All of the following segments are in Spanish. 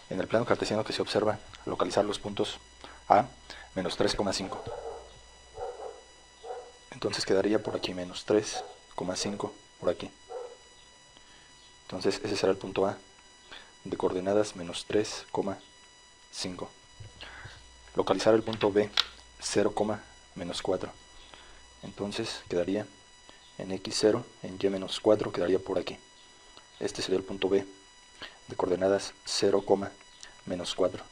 En el plano cartesiano que se observa, localizar los puntos A, menos 3,5. Entonces quedaría por aquí menos 3,5 por aquí. Entonces ese será el punto A, de coordenadas menos 3,5. Localizar el punto B, 0, menos 4. Entonces quedaría en x0, en y menos 4 quedaría por aquí. Este sería el punto B, de coordenadas 0, menos 4.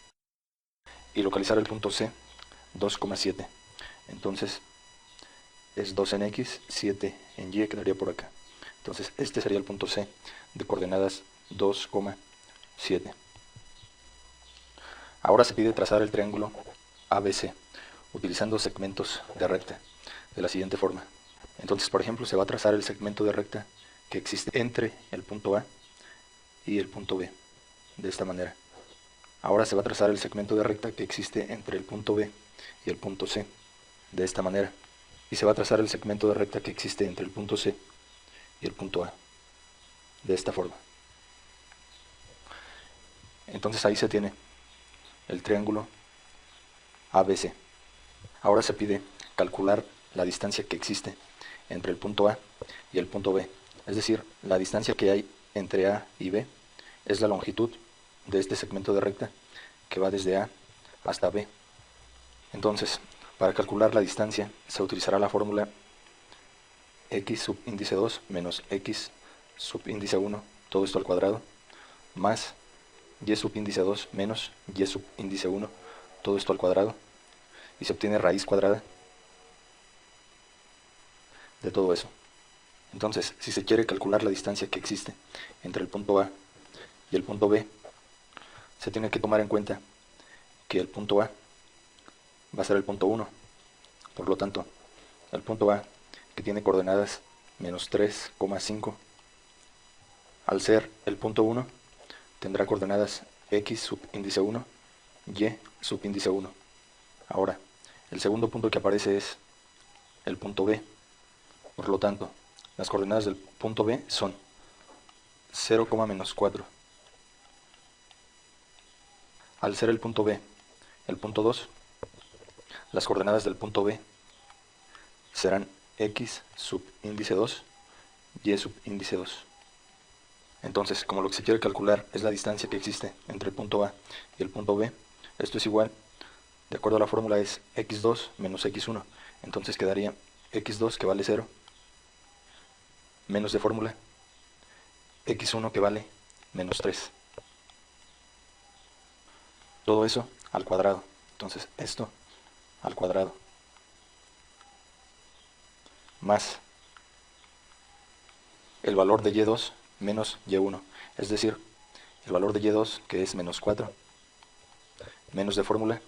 Y localizar el punto C, 2,7. Entonces es 2 en x, 7 en y, quedaría por acá. Entonces este sería el punto C, de coordenadas 2,7. Ahora se pide trazar el triángulo ABC, utilizando segmentos de recta, de la siguiente forma. Entonces, por ejemplo, se va a trazar el segmento de recta que existe entre el punto A y el punto B, de esta manera. Ahora se va a trazar el segmento de recta que existe entre el punto B y el punto C, de esta manera. Y se va a trazar el segmento de recta que existe entre el punto C y el punto A, de esta forma. Entonces ahí se tiene el triángulo ABC. Ahora se pide calcular la distancia que existe entre el punto A y el punto B. Es decir, la distancia que hay entre A y B es la longitud de este segmento de recta que va desde A hasta B. Entonces, para calcular la distancia se utilizará la fórmula x subíndice 2 menos x subíndice 1, todo esto al cuadrado, más y subíndice 2 menos y subíndice 1, todo esto al cuadrado, y se obtiene raíz cuadrada de todo eso. Entonces, si se quiere calcular la distancia que existe entre el punto A y el punto B, se tiene que tomar en cuenta que el punto A va a ser el punto 1. Por lo tanto, el punto A, que tiene coordenadas menos 3,5, al ser el punto 1, tendrá coordenadas x subíndice 1, y subíndice 1. Ahora, el segundo punto que aparece es el punto B. Por lo tanto, las coordenadas del punto B son 0, menos 4. Al ser el punto B el punto 2, las coordenadas del punto B serán x subíndice 2, y subíndice 2. Entonces, como lo que se quiere calcular es la distancia que existe entre el punto A y el punto B, esto es igual, de acuerdo a la fórmula, es x2 menos x1. Entonces quedaría x2 que vale 0, menos de fórmula, x1 que vale menos 3. Todo eso al cuadrado. Entonces esto al cuadrado, más el valor de y2 menos y1, es decir, el valor de y2 que es menos 4, menos de fórmula,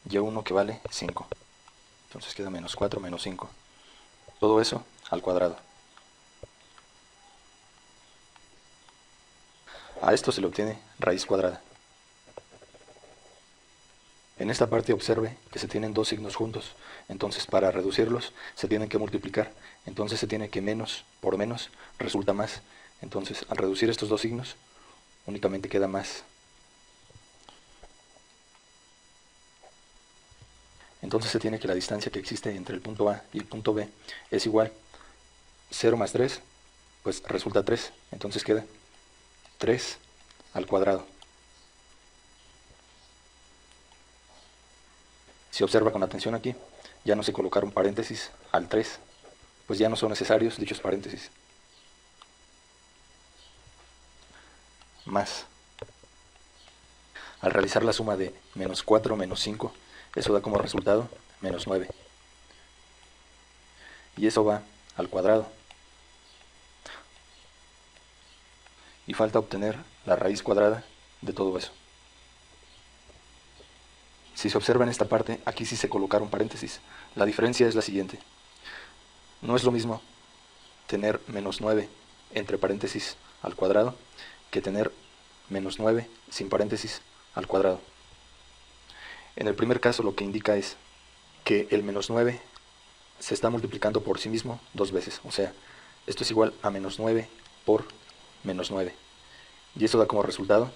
y1 que vale 5. Entonces queda menos 4 menos 5. Todo eso al cuadrado. A esto se le obtiene raíz cuadrada. En esta parte observe que se tienen dos signos juntos, entonces para reducirlos se tienen que multiplicar, entonces se tiene que menos por menos resulta más, entonces al reducir estos dos signos únicamente queda más. Entonces se tiene que la distancia que existe entre el punto A y el punto B es igual 0 más 3, pues resulta 3, entonces queda 3 al cuadrado. Si observa con atención aquí, ya no se colocaron paréntesis al 3, pues ya no son necesarios dichos paréntesis. Más. Al realizar la suma de menos 4 menos 5, eso da como resultado menos 9. Y eso va al cuadrado. Y falta obtener la raíz cuadrada de todo eso. Si se observa en esta parte, aquí sí se colocaron paréntesis. La diferencia es la siguiente. No es lo mismo tener menos 9 entre paréntesis al cuadrado que tener menos 9 sin paréntesis al cuadrado. En el primer caso lo que indica es que el menos 9 se está multiplicando por sí mismo dos veces. O sea, esto es igual a menos 9 por menos 9. Y esto da como resultado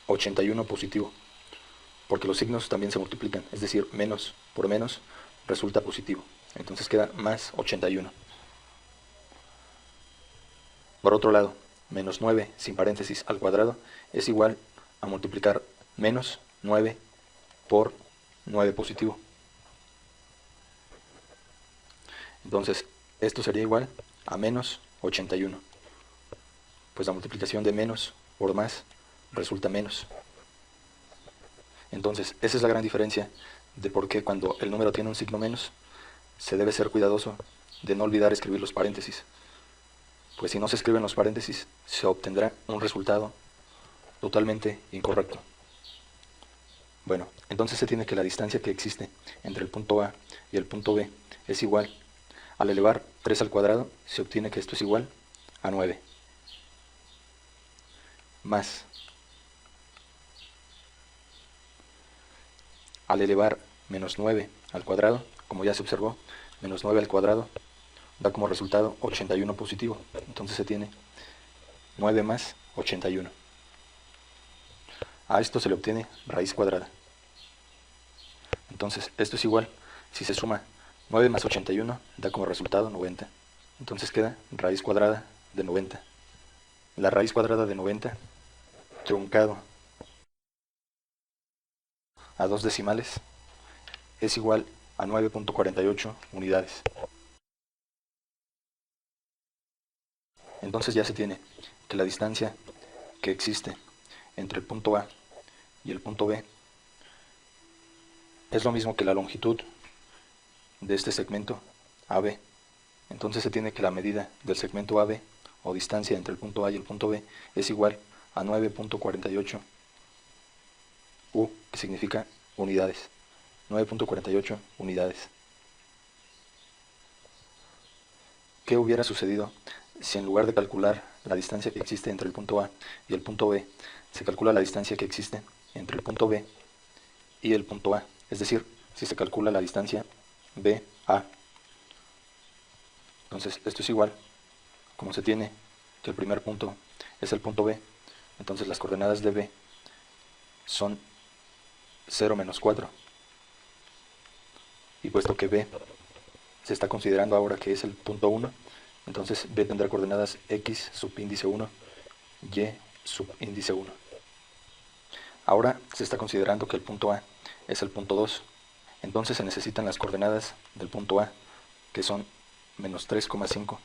81 positivo, porque los signos también se multiplican, es decir, menos por menos resulta positivo. Entonces queda más 81. Por otro lado, menos 9 sin paréntesis al cuadrado es igual a multiplicar menos 9 por 9 positivo. Entonces, esto sería igual a menos 81. Pues la multiplicación de menos por más resulta menos. Entonces, esa es la gran diferencia de por qué cuando el número tiene un signo menos, se debe ser cuidadoso de no olvidar escribir los paréntesis. Pues si no se escriben los paréntesis, se obtendrá un resultado totalmente incorrecto. Bueno, entonces se tiene que la distancia que existe entre el punto A y el punto B es igual. Al elevar 3 al cuadrado, se obtiene que esto es igual a 9. Más. Al elevar menos 9 al cuadrado, como ya se observó, menos 9 al cuadrado da como resultado 81 positivo. Entonces se tiene 9 más 81. A esto se le obtiene raíz cuadrada. Entonces esto es igual, si se suma 9 más 81 da como resultado 90. Entonces queda raíz cuadrada de 90. La raíz cuadrada de 90 truncado a 2 decimales es igual a 9.48 unidades. Entonces ya se tiene que la distancia que existe entre el punto A y el punto B es lo mismo que la longitud de este segmento AB. Entonces se tiene que la medida del segmento AB, o distancia entre el punto A y el punto B, es igual a 9.48 U, que significa unidades. 9.48 unidades. ¿Qué hubiera sucedido si en lugar de calcular la distancia que existe entre el punto A y el punto B, se calcula la distancia que existe entre el punto B y el punto A? Es decir, si se calcula la distancia BA. Entonces, esto es igual, como se tiene que el primer punto es el punto B, entonces las coordenadas de B son 0 menos 4. Y puesto que B se está considerando ahora que es el punto 1, entonces B tendrá coordenadas X subíndice 1, Y subíndice 1. Ahora se está considerando que el punto A es el punto 2, entonces se necesitan las coordenadas del punto A, que son menos 3,5.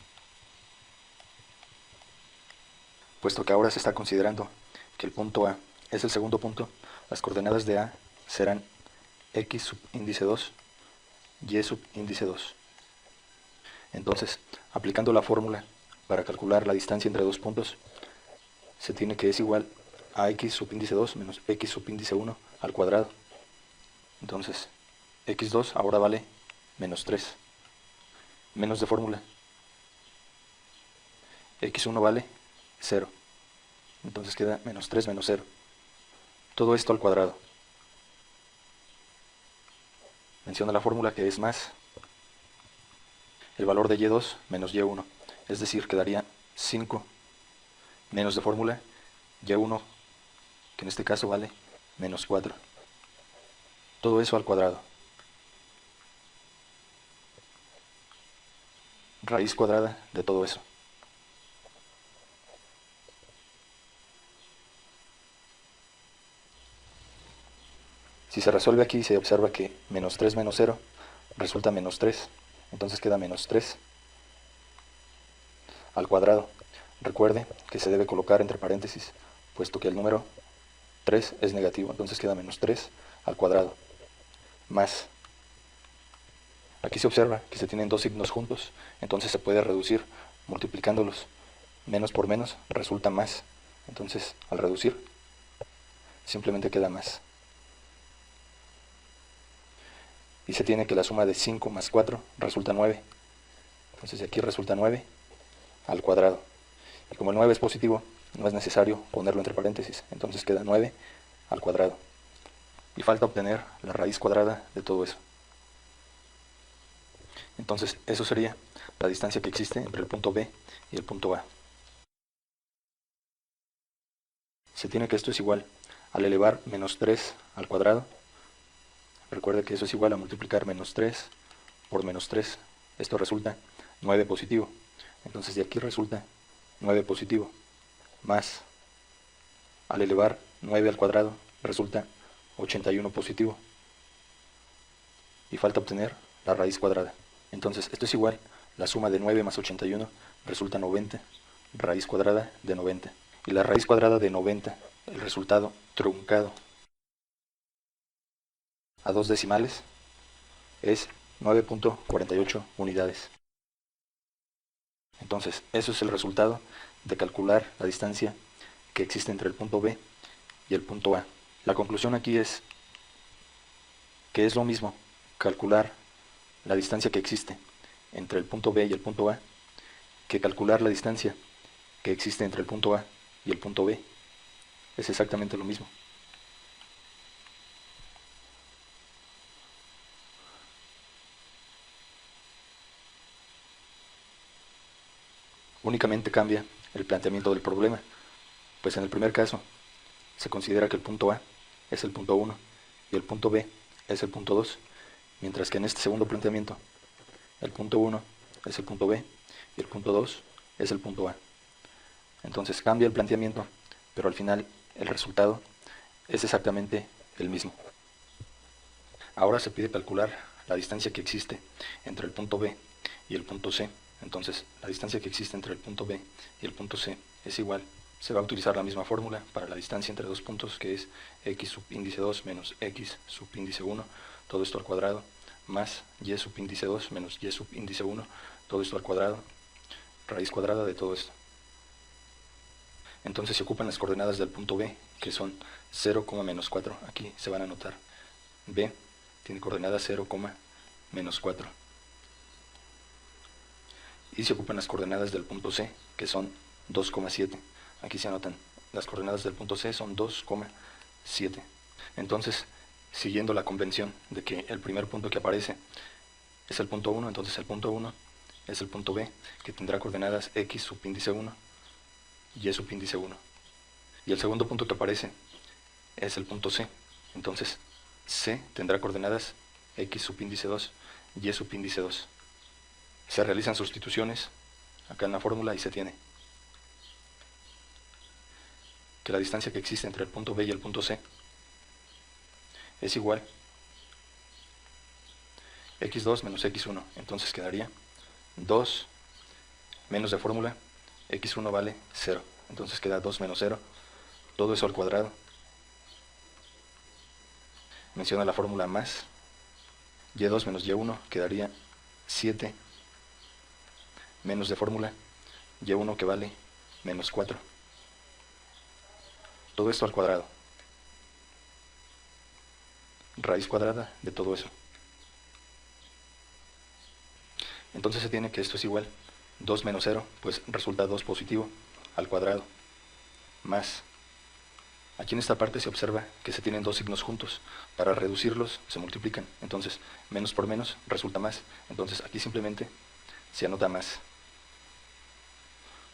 Puesto que ahora se está considerando que el punto A es el segundo punto, las coordenadas de A serán X subíndice 2, Y subíndice 2. Entonces, aplicando la fórmula para calcular la distancia entre dos puntos, se tiene que es igual a X subíndice 2 menos X subíndice 1 al cuadrado. Entonces, X2 ahora vale menos 3. Menos de fórmula. X1 vale 0. Entonces queda menos 3 menos 0. Todo esto al cuadrado. Menciona la fórmula que es más el valor de Y2 menos Y1. Es decir, quedaría 5 menos de fórmula Y1, que en este caso vale menos 4. Todo eso al cuadrado. Raíz cuadrada de todo eso. Si se resuelve aquí, se observa que menos 3 menos 0 resulta menos 3. Entonces queda menos 3 al cuadrado. Recuerde que se debe colocar entre paréntesis, puesto que el número 3 es negativo. Entonces queda menos 3 al cuadrado. Más. Aquí se observa que se tienen dos signos juntos, entonces se puede reducir multiplicándolos. Menos por menos resulta más. Entonces, al reducir, simplemente queda más. Y se tiene que la suma de 5 más 4 resulta 9. Entonces aquí resulta 9 al cuadrado. Y como el 9 es positivo, no es necesario ponerlo entre paréntesis. Entonces queda 9 al cuadrado. Y falta obtener la raíz cuadrada de todo eso. Entonces eso sería la distancia que existe entre el punto B y el punto A. Se tiene que esto es igual Al elevar menos 3 al cuadrado, recuerda que eso es igual a multiplicar menos 3 por menos 3. Esto resulta 9 positivo. Entonces de aquí resulta 9 positivo. Más, al elevar 9 al cuadrado, resulta 81 positivo. Y falta obtener la raíz cuadrada. Entonces esto es igual, la suma de 9 más 81 resulta 90, raíz cuadrada de 90. Y la raíz cuadrada de 90, el resultado truncado a 2 decimales, es 9.48 unidades. Entonces, eso es el resultado de calcular la distancia que existe entre el punto B y el punto A. La conclusión aquí es que es lo mismo calcular la distancia que existe entre el punto B y el punto A que calcular la distancia que existe entre el punto A y el punto B. Es exactamente lo mismo. Únicamente cambia el planteamiento del problema, pues en el primer caso se considera que el punto A es el punto 1 y el punto B es el punto 2, mientras que en este segundo planteamiento el punto 1 es el punto B y el punto 2 es el punto A. Entonces cambia el planteamiento, pero al final el resultado es exactamente el mismo. Ahora se pide calcular la distancia que existe entre el punto B y el punto C. Entonces, la distancia que existe entre el punto B y el punto C es igual. Se va a utilizar la misma fórmula para la distancia entre dos puntos, que es x subíndice 2 menos x subíndice 1, todo esto al cuadrado, más y subíndice 2 menos y subíndice 1, todo esto al cuadrado, raíz cuadrada de todo esto. Entonces se ocupan las coordenadas del punto B, que son 0, menos 4. Aquí se van a anotar. B tiene coordenadas 0, menos 4. Y se ocupan las coordenadas del punto C, que son 2,7. Aquí se anotan. Las coordenadas del punto C son 2,7. Entonces, siguiendo la convención de que el primer punto que aparece es el punto 1, entonces el punto 1 es el punto B, que tendrá coordenadas x subíndice 1 y subíndice 1. Y el segundo punto que aparece es el punto C. Entonces, C tendrá coordenadas x subíndice 2 y subíndice 2. Se realizan sustituciones acá en la fórmula y se tiene que la distancia que existe entre el punto B y el punto C es igual x2 menos x1. Entonces quedaría 2 menos de fórmula, x1 vale 0. Entonces queda 2 menos 0, todo eso al cuadrado. Menciona la fórmula más, y2 menos y1 quedaría 7 menos de fórmula, y1 que vale menos 4. Todo esto al cuadrado. Raíz cuadrada de todo eso. Entonces se tiene que esto es igual 2 menos 0, pues resulta 2 positivo al cuadrado, más. Aquí en esta parte se observa que se tienen dos signos juntos. Para reducirlos se multiplican. Entonces, menos por menos resulta más. Entonces, aquí simplemente se anota más.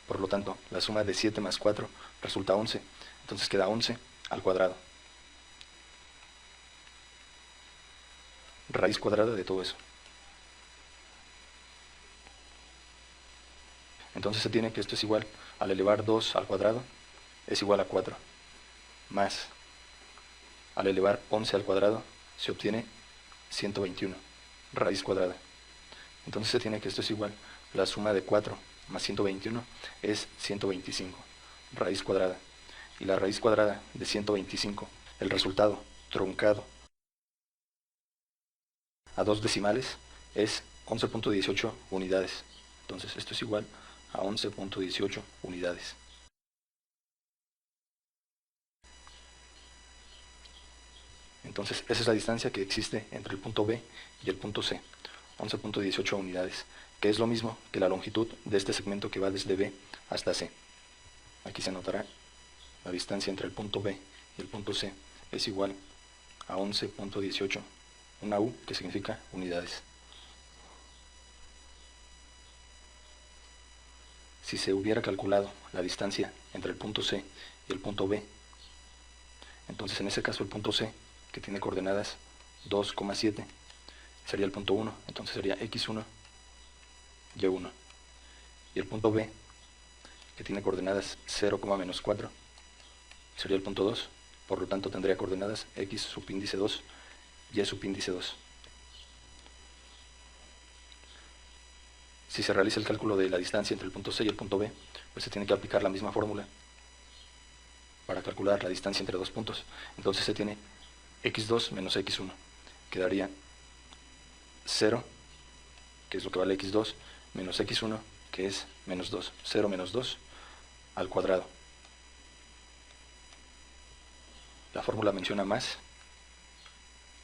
Por lo tanto, la suma de 7 más 4 resulta 11. Entonces queda 11 al cuadrado. Raíz cuadrada de todo eso. Entonces se tiene que esto es igual, al elevar 2 al cuadrado, es igual a 4. Más, al elevar 11 al cuadrado, se obtiene 121, raíz cuadrada. Entonces se tiene que esto es igual, la suma de 4 más 121 es 125, raíz cuadrada. Y la raíz cuadrada de 125, el resultado truncado a 2 decimales, es 11.18 unidades. Entonces esto es igual a 11.18 unidades. Entonces esa es la distancia que existe entre el punto B y el punto C, 11.18 unidades, que es lo mismo que la longitud de este segmento que va desde B hasta C. Aquí se anotará la distancia entre el punto B y el punto C es igual a 11.18, una U que significa unidades. Si se hubiera calculado la distancia entre el punto C y el punto B, entonces Entonces en ese caso el punto C, que tiene coordenadas 2,7, sería el punto 1, entonces sería x1, y1. Y el punto B, que tiene coordenadas 0,-4, sería el punto 2, por lo tanto tendría coordenadas x subíndice 2, y subíndice 2. Si se realiza el cálculo de la distancia entre el punto C y el punto B, pues se tiene que aplicar la misma fórmula para calcular la distancia entre dos puntos. Entonces se tiene x2 menos x1, quedaría 0, que es lo que vale x2, menos x1, que es menos 2, 0 menos 2 al cuadrado. La fórmula menciona más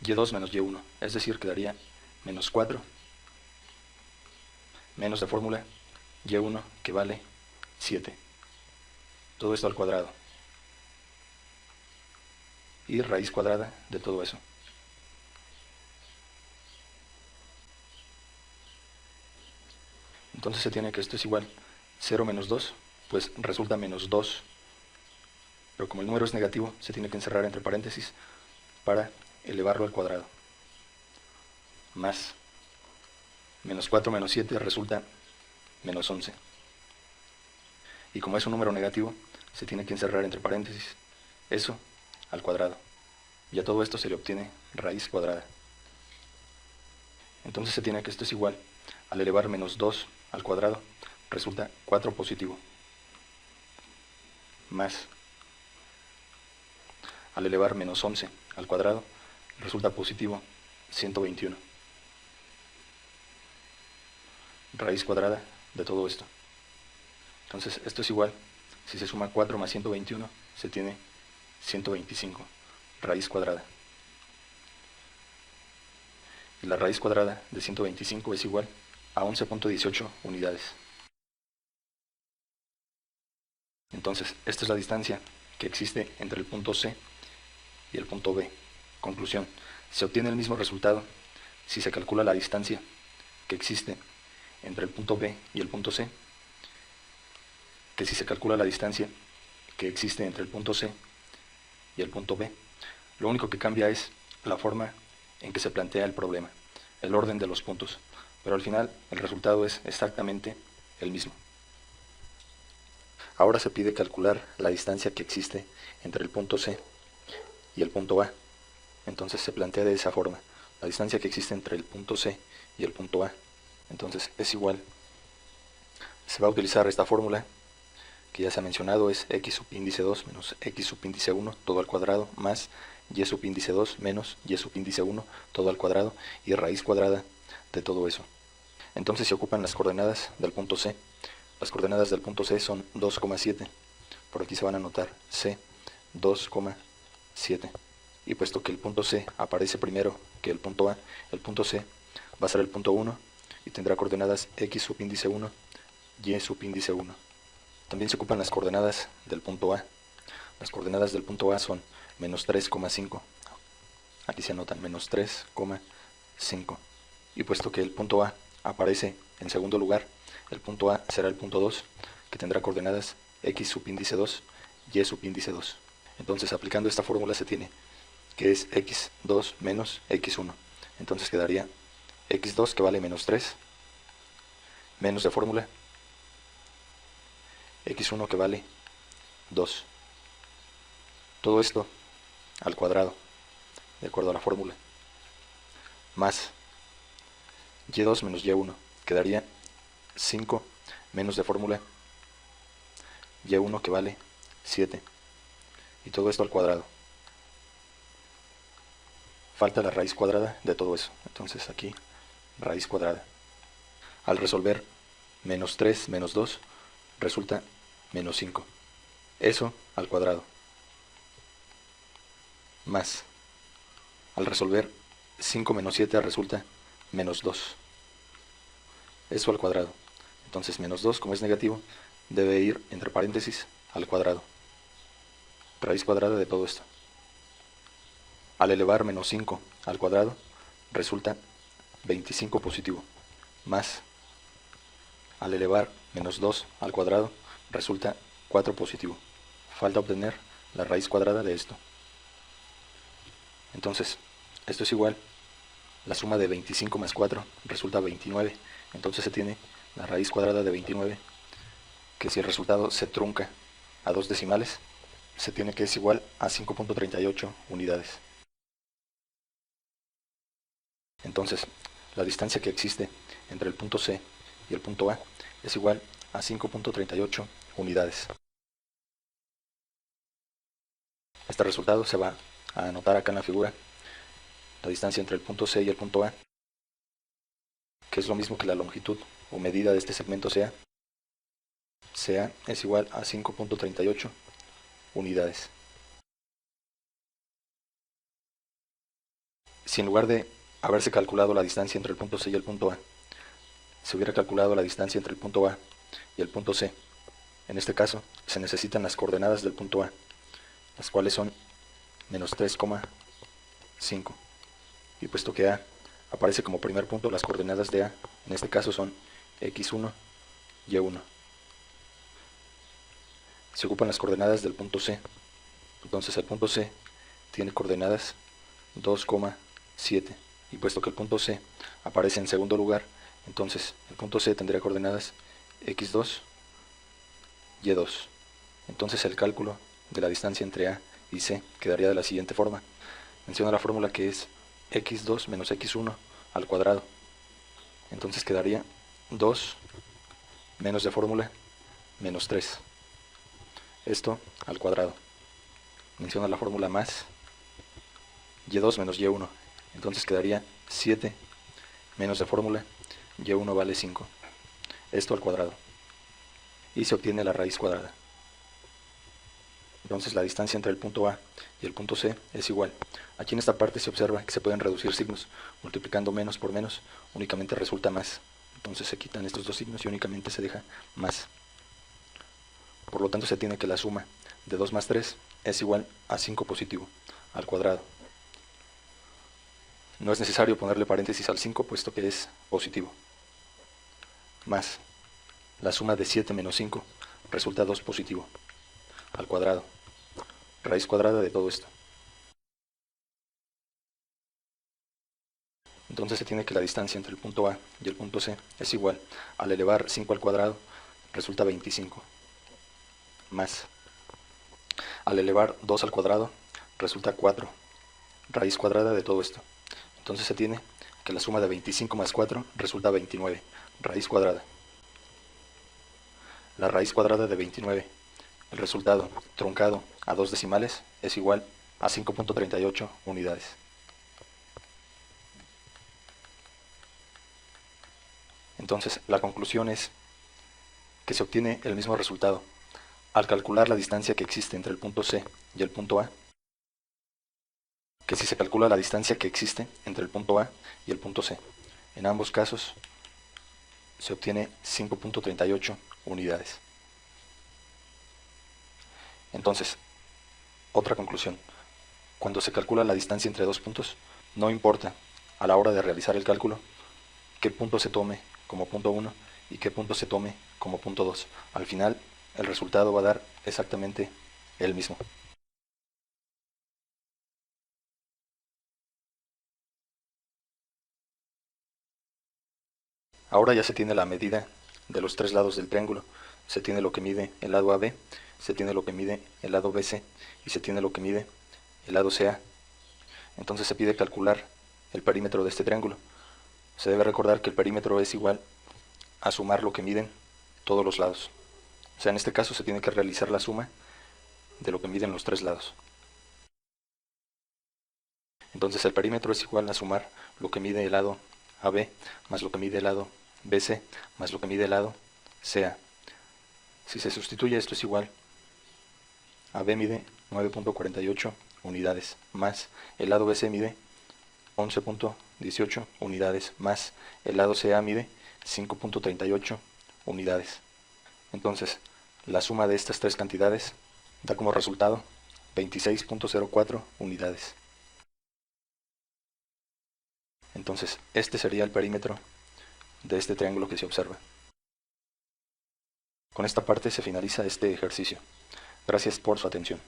y2 menos y1, es decir, quedaría menos 4, menos de fórmula y1, que vale 7. Todo esto al cuadrado. Y raíz cuadrada de todo eso. Entonces se tiene que esto es igual 0 menos 2, pues resulta menos 2. Pero como el número es negativo, se tiene que encerrar entre paréntesis para elevarlo al cuadrado. Más menos 4 menos 7 resulta menos 11. Y como es un número negativo, se tiene que encerrar entre paréntesis eso al cuadrado. Y a todo esto se le obtiene raíz cuadrada. Entonces se tiene que esto es igual, al elevar menos 2 al cuadrado, resulta 4 positivo. Más, al elevar menos 11 al cuadrado, resulta positivo 121. Raíz cuadrada de todo esto. Entonces esto es igual, si se suma 4 más 121, se tiene 125, raíz cuadrada. Y la raíz cuadrada de 125 es igual a 11.18 unidades. Entonces, esta es la distancia que existe entre el punto C y el punto B. Conclusión, se obtiene el mismo resultado si se calcula la distancia que existe entre el punto B y el punto C, que si se calcula la distancia que existe entre el punto C y el punto B. Lo único que cambia es la forma en que se plantea el problema, el orden de los puntos, pero al final el resultado es exactamente el mismo. Ahora se pide calcular la distancia que existe entre el punto C y el punto A. Entonces se plantea de esa forma, la distancia que existe entre el punto C y el punto A. Entonces es igual, se va a utilizar esta fórmula que ya se ha mencionado, es x subíndice 2 menos x subíndice 1 todo al cuadrado más y subíndice 2 menos y subíndice 1 todo al cuadrado y raíz cuadrada de todo eso. Entonces se ocupan las coordenadas del punto C. Las coordenadas del punto C son 2,7. Por aquí se van a anotar C 2,7. Y puesto que el punto C aparece primero que el punto punto C va a ser el punto 1 y tendrá coordenadas x subíndice 1, y subíndice 1. También se ocupan las coordenadas del punto A. Las coordenadas del punto A son menos 3,5. Aquí se anotan menos 3,5. Y puesto que el punto A aparece en segundo lugar, el punto A será el punto 2, que tendrá coordenadas x subíndice 2, y subíndice 2. Entonces, aplicando esta fórmula se tiene que es x2 menos x1. Entonces quedaría x2, que vale menos 3, menos de fórmula, x1, que vale 2. Todo esto al cuadrado, de acuerdo a la fórmula, más y2 menos y1, quedaría 5 menos de fórmula, y1, que vale 7. Y todo esto al cuadrado. Falta la raíz cuadrada de todo eso. Entonces aquí, raíz cuadrada. Al resolver menos 3 menos 2, resulta menos 5. Eso al cuadrado. Más. Al resolver 5 menos 7 resulta menos 2. Eso al cuadrado. Entonces menos 2, como es negativo, debe ir entre paréntesis al cuadrado. Raíz cuadrada de todo esto. Al elevar menos 5 al cuadrado, resulta 25 positivo. Más, al elevar menos 2 al cuadrado, resulta 4 positivo. Falta obtener la raíz cuadrada de esto. Entonces, esto es igual, la suma de 25 más 4 resulta 29. Entonces se tiene la raíz cuadrada de 29, que si el resultado se trunca a dos decimales, se tiene que es igual a 5.38 unidades. Entonces, la distancia que existe entre el punto C y el punto A es igual a 5.38 unidades. Este resultado se va a anotar acá en la figura. La distancia entre el punto C y el punto A, que es lo mismo que la longitud o medida de este segmento CA es igual a 5.38 unidades. Si en lugar de haberse calculado la distancia entre el punto C y el punto A, se hubiera calculado la distancia entre el punto A y el punto C, en este caso se necesitan las coordenadas del punto A, las cuales son menos 3,5. Y puesto que A aparece como primer punto, las coordenadas de A en este caso son x1, y1. Se ocupan las coordenadas del punto C. Entonces el punto C tiene coordenadas 2,7. Y puesto que el punto C aparece en segundo lugar, entonces el punto C tendría coordenadas x2, y2. Entonces el cálculo de la distancia entre A y C quedaría de la siguiente forma. Menciona la fórmula que es x2 menos x1 al cuadrado. Entonces quedaría 2 menos de fórmula menos 3. Esto al cuadrado. Menciona la fórmula más y2 menos y1. Entonces quedaría 7 menos de fórmula y1 vale 5. Esto al cuadrado. Y se obtiene la raíz cuadrada. Entonces la distancia entre el punto A y el punto C es igual. Aquí en esta parte se observa que se pueden reducir signos. Multiplicando menos por menos únicamente resulta más. Entonces se quitan estos dos signos y únicamente se deja más. Por lo tanto se tiene que la suma de 2 más 3 es igual a 5 positivo al cuadrado. No es necesario ponerle paréntesis al 5 puesto que es positivo. Más la suma de 7 menos 5 resulta 2 positivo al cuadrado. Raíz cuadrada de todo esto. Entonces se tiene que la distancia entre el punto A y el punto C es igual. Al elevar 5 al cuadrado resulta 25. Más al elevar 2 al cuadrado resulta 4. Raíz cuadrada de todo esto. Entonces se tiene que la suma de 25 más 4 resulta 29. Raíz cuadrada. La raíz cuadrada de 29. El resultado truncado a dos decimales es igual a 5.38 unidades. Entonces, la conclusión es que se obtiene el mismo resultado al calcular la distancia que existe entre el punto C y el punto A, que si se calcula la distancia que existe entre el punto A y el punto C. En ambos casos se obtiene 5.38 unidades. Entonces, otra conclusión. Cuando se calcula la distancia entre dos puntos, no importa a la hora de realizar el cálculo qué punto se tome como punto 1 y qué punto se tome como punto 2. Al final, el resultado va a dar exactamente el mismo. Ahora ya se tiene la medida de los tres lados del triángulo. Se tiene lo que mide el lado AB, se tiene lo que mide el lado BC y se tiene lo que mide el lado CA. Entonces se pide calcular el perímetro de este triángulo. Se debe recordar que el perímetro es igual a sumar lo que miden todos los lados. O sea, en este caso se tiene que realizar la suma de lo que miden los tres lados. Entonces el perímetro es igual a sumar lo que mide el lado AB más lo que mide el lado BC más lo que mide el lado CA. Si se sustituye esto es igual, AB mide 9.48 unidades más el lado BC mide 11.18 unidades más el lado CA mide 5.38 unidades. Entonces, la suma de estas tres cantidades da como resultado 26.04 unidades. Entonces, este sería el perímetro de este triángulo que se observa. Con esta parte se finaliza este ejercicio. Gracias por su atención.